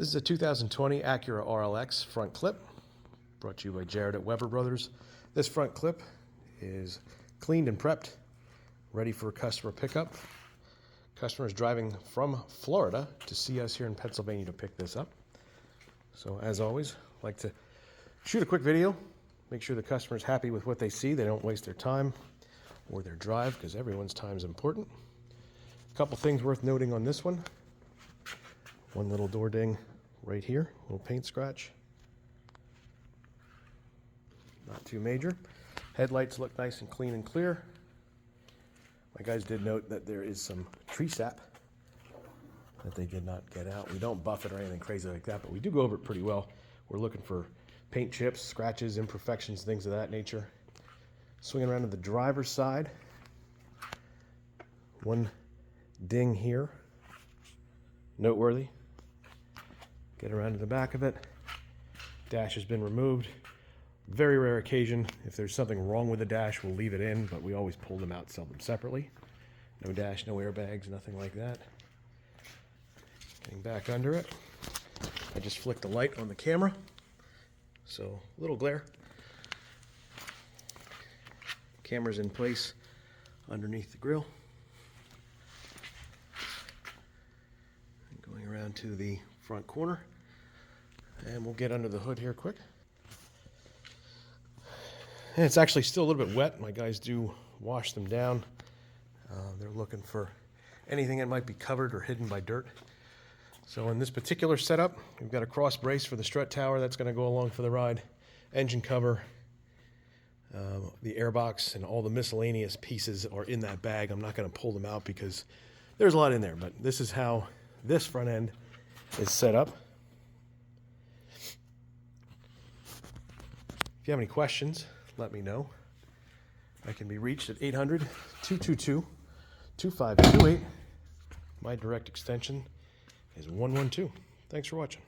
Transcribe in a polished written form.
This is a 2020 Acura RLX front clip, brought to you by Jared at Weber Brothers. This front clip is cleaned and prepped, ready for customer pickup. Customer is driving from Florida to see us here in Pennsylvania to pick this up. So as always, I'd like to shoot a quick video, make sure the customer is happy with what they see, they don't waste their time or their drive, because everyone's time is important. A couple things worth noting on this one. One little door ding right here, little paint scratch. Not too major. Headlights look nice and clean and clear. My guys did note that there is some tree sap that they did not get out. We don't buff it or anything crazy like that, but we do go over it pretty well. We're looking for paint chips, scratches, imperfections, things of that nature. Swinging around to the driver's side. One ding here, noteworthy. Get around to the back of it. Dash has been removed. Very rare occasion, if there's something wrong with the dash, we'll leave it in, but we always pull them out, sell them separately. No dash, no airbags, nothing like that. Getting back under it. I just flicked the light on the camera, so a little glare. Camera's in place underneath the grille. Going around to the front corner, and we'll get under the hood here quick. And it's actually still a little bit wet. My guys do wash them down. They're looking for anything that might be covered or hidden by dirt. So in this particular setup, we've got a cross brace for the strut tower that's going to go along for the ride, engine cover, the airbox, and all the miscellaneous pieces are in that bag. I'm not going to pull them out because there's a lot in there, but this is how this front end is set up. If you have any questions, let me know. I can be reached at 800-222-2528. My direct extension is 112. Thanks for watching.